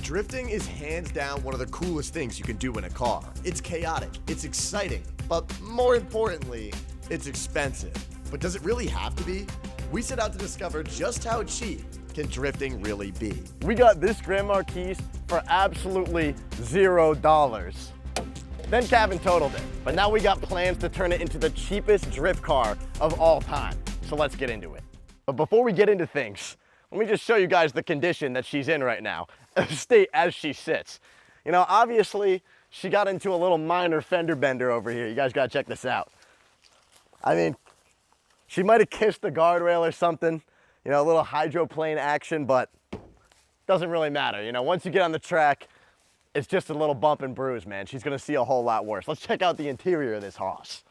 Drifting is hands down one of the coolest things you can do in a car. It's chaotic, it's exciting, but more importantly, it's expensive. But does it really have to be? We set out to discover just how cheap can drifting really be. We got this Grand Marquis for absolutely $0. Then Kevin totaled it, but now we got plans to turn it into the cheapest drift car of all time. So let's get into it. But before we get into things, let me just show you guys the condition that she's in right now, the state as she sits. You know, obviously, she got into a little minor fender bender over here. You guys gotta check this out. I mean, she might have kissed the guardrail or something, you know, a little hydroplane action, but doesn't really matter. You know, once you get on the track, it's just a little bump and bruise, man. She's gonna see a whole lot worse. Let's check out the interior of this hoss.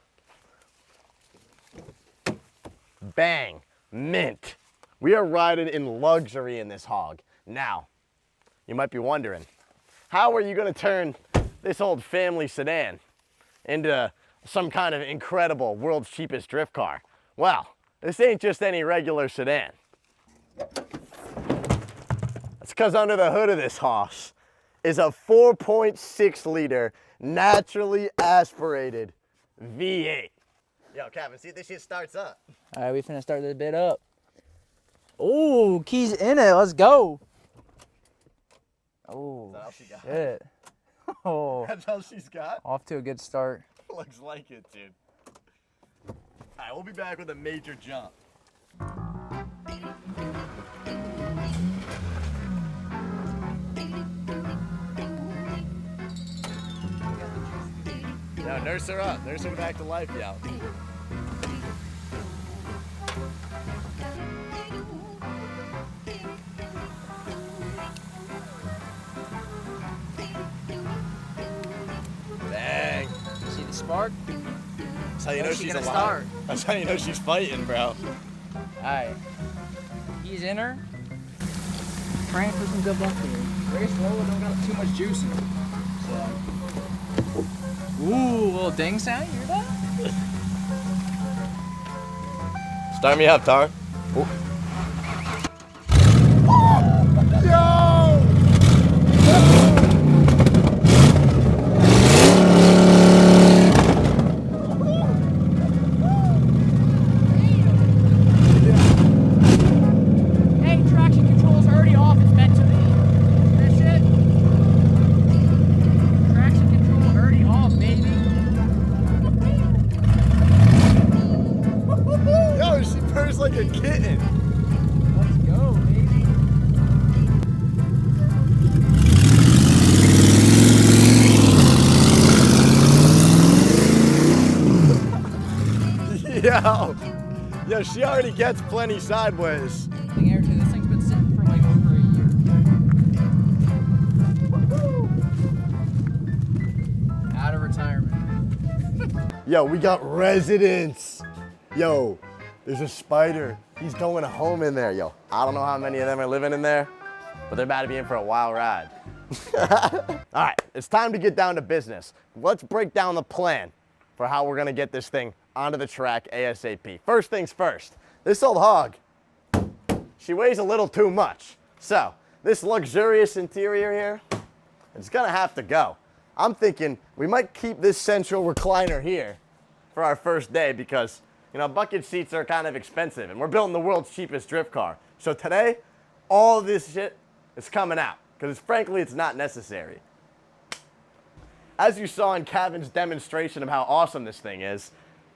Bang, mint. We are riding in luxury in this hog. Now, you might be wondering, how are you gonna turn this old family sedan into some kind of incredible world's cheapest drift car? Well, this ain't just any regular sedan. That's because under the hood of this hoss is a 4.6 liter naturally aspirated V8. Yo, Kevin, see if this shit starts up. All right, we finna start this bit up. Oh, keys in it. Let's go. Oh, shit. Oh, That's all she's got? off to a good start. Looks like it, dude. All right, we'll be back with a major jump. No, nurse her up. Nurse her back to life, yo. Dang. See the spark? That's how you know When's she she's gonna alive. start? That's how you know she's fighting, bro. All right. Keys in her. Praying for some good luck here. Very slow, don't got too much juice in it. So. Ooh, little ding sound. You hear that? Start me up, Tar. Hey, traction control's already off. It's meant to be. That shit. Traction control already off, baby. Yo, she purrs like a kitten. Let's go, baby. Yo, she already gets plenty sideways. Air too. This thing's been sitting for like over a year. Out of retirement. Yo, we got residents. Yo, there's a spider. He's going home in there. Yo, I don't know how many of them are living in there, but they're about to be in for a wild ride. All right, it's time to get down to business. Let's break down the plan for how we're gonna get this thing onto the track ASAP. First things first, this old hog, she weighs a little too much. So this luxurious interior here, it's gonna have to go. I'm thinking we might keep this central recliner here for our first day because, you know, bucket seats are kind of expensive and we're building the world's cheapest drift car. So today, all this shit is coming out because frankly, it's not necessary. As you saw in Kevin's demonstration of how awesome this thing is,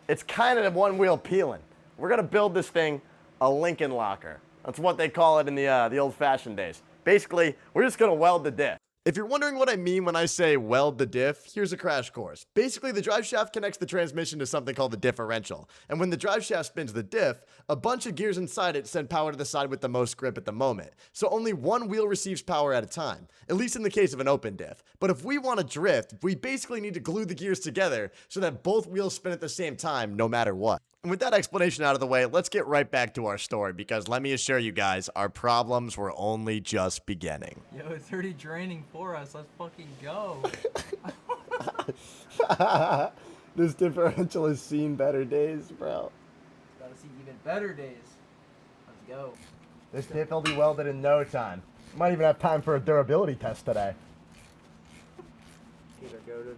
it's kind of one wheel peeling. We're gonna build this thing a Lincoln locker. That's what they call it in the old-fashioned days. Basically, we're just gonna weld the diff. If you're wondering what I mean when I say weld the diff, here's a crash course. Basically, the drive shaft connects the transmission to something called the differential. And when the drive shaft spins the diff, a bunch of gears inside it send power to the side with the most grip at the moment. So only one wheel receives power at a time, at least in the case of an open diff. But if we want to drift, we basically need to glue the gears together so that both wheels spin at the same time, no matter what. And with that explanation out of the way, let's get right back to our story because let me assure you guys, our problems were only just beginning. Yo, it's already draining for us. Let's fucking go. This differential has seen better days, bro. Gotta see even better days. Let's go. This diff will be welded in no time. Might even have time for a durability test today. These are goated.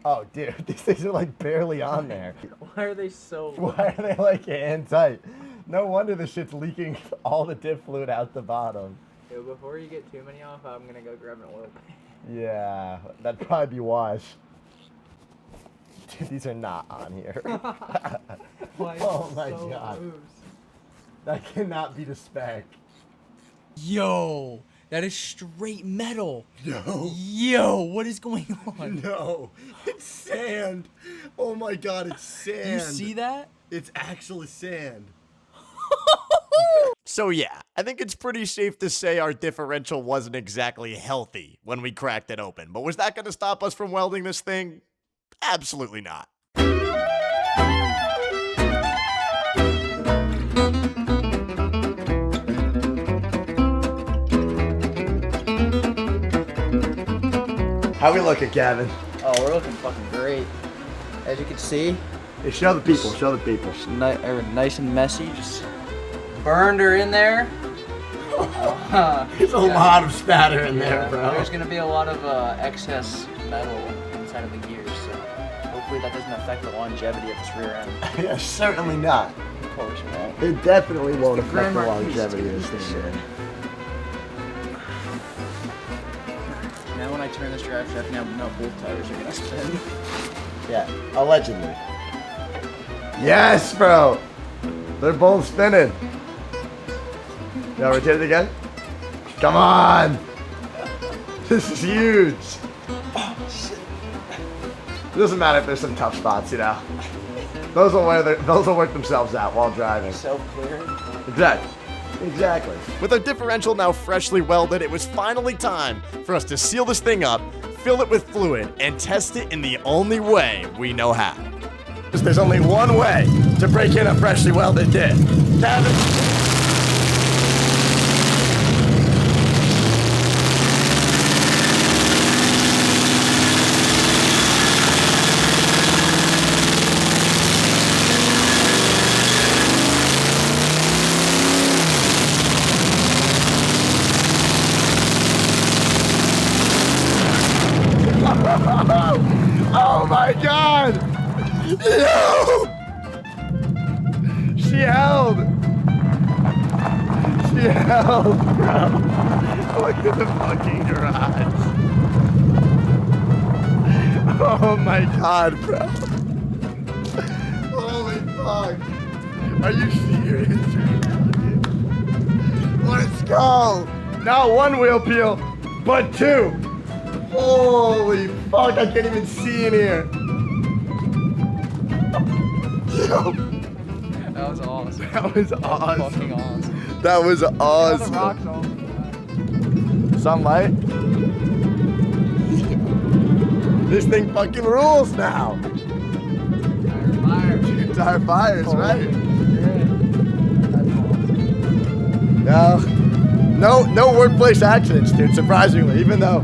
Oh, dude, these things are like barely on there. Why are they so? Why are they like hand tight? No wonder the shit's leaking all the dip fluid out the bottom. Yo, before you get too many off, I'm gonna go grab an oil pan. Yeah, that'd probably be wise. Dude, these are not on here. Oh my god. Loose. That cannot be the spec. Yo, that is straight metal. No. Yo, what is going on? No. It's sand. Oh my god, it's sand. Do you see that? It's actually sand. So yeah, I think it's pretty safe to say our differential wasn't exactly healthy when we cracked it open. But was that going to stop us from welding this thing? Absolutely not. How we looking, Kevin? Oh, we're looking fucking great. As you can see, Hey, show the people, show the people. nice and messy. Just burned her in there. There's a lot of spatter in there, bro. There's gonna be a lot of excess metal inside of the gears, so hopefully that doesn't affect the longevity of this rear end. Yeah, certainly not. Of course, man. It definitely won't affect Grand the Marquis longevity of this thing. Now when I turn this drive shaft, now both tires are gonna spin. Yeah, allegedly. Yes, bro. They're both spinning. Yeah, rotate it again. Come on. This is huge. It doesn't matter if there's some tough spots, you know. Those will work themselves out while driving. Self-clearing. Exactly. With our differential now freshly welded, it was finally time for us to seal this thing up, fill it with fluid, and test it in the only way we know how. There's only one way to break in a freshly welded diff. Kevin. Oh my god! No! She held! She held, bro! Look at the fucking garage! Oh my god, bro! Holy fuck! Are you serious? Let's go! Not one wheel peel, but two! Holy fuck, I can't even see in here! Yo. That was awesome. That was awesome. Fucking awesome. That was awesome. The rocks all. Sunlight. This thing fucking rules now. Fire. Tire fires, right? That's awesome. No workplace accidents, dude, surprisingly, even though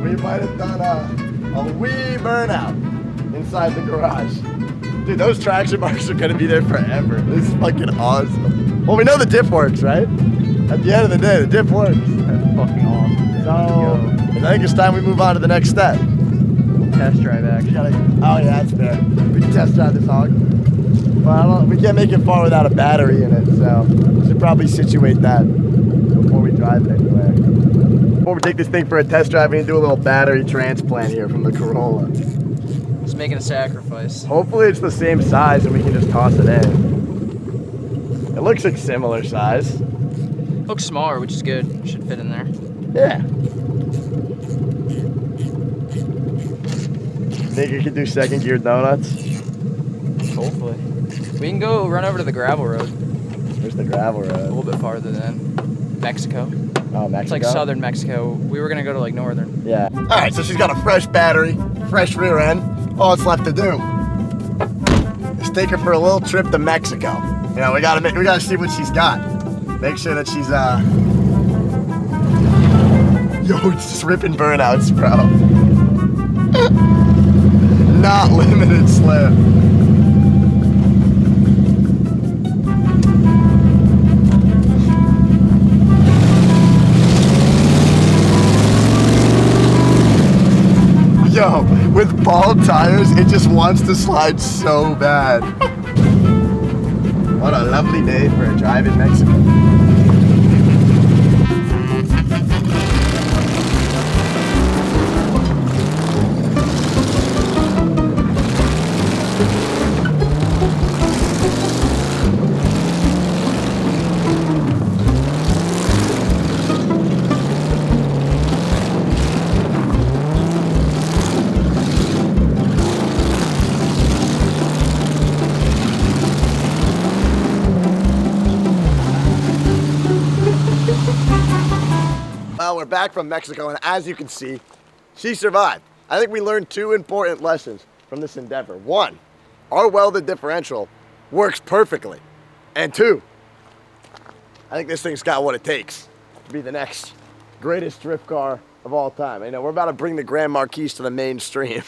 we might have done a wee burnout inside the garage. Dude, those traction marks are gonna be there forever. This is fucking awesome. Well, we know the diff works, right? At the end of the day, the diff works. That's fucking awesome. So, I think it's time we move on to the next step. Test drive action. Oh yeah, that's fair. We can test drive this hog. But we can't make it far without a battery in it, so we should probably situate that before we drive it anywhere. Before we take this thing for a test drive, we need to do a little battery transplant here from the Corolla. Just making a sacrifice. Hopefully it's the same size and we can just toss it in. It looks like similar size. Looks smaller, which is good. Should fit in there. Yeah. Think you could do second gear donuts? Hopefully. We can go run over to the gravel road. Where's the gravel A road? little bit farther than Mexico. Oh, Mexico? It's like southern Mexico. We were gonna go to like northern. Yeah. All right, so she's got a fresh battery, fresh rear end. All it's left to do is take her for a little trip to Mexico. You know, we gotta see what she's got. Make sure that she's yo, it's just ripping burnouts, bro. Not limited slip. Yo, with bald tires, it just wants to slide so bad. What a lovely day for a drive in Mexico. Well, we're back from Mexico, and as you can see, she survived. I think we learned two important lessons from this endeavor. One, our welded differential works perfectly. And two, I think this thing's got what it takes to be the next greatest drift car of all time. You know, we're about to bring the Grand Marquis to the mainstream,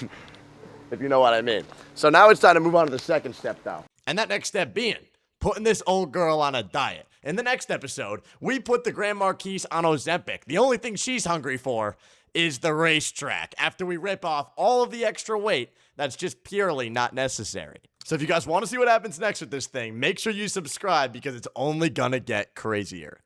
if you know what I mean. So now it's time to move on to the second step, though. And that next step being putting this old girl on a diet. In the next episode, we put the Grand Marquis on Ozempic. The only thing she's hungry for is the racetrack after we rip off all of the extra weight that's just purely not necessary. So if you guys want to see what happens next with this thing, make sure you subscribe because it's only gonna get crazier.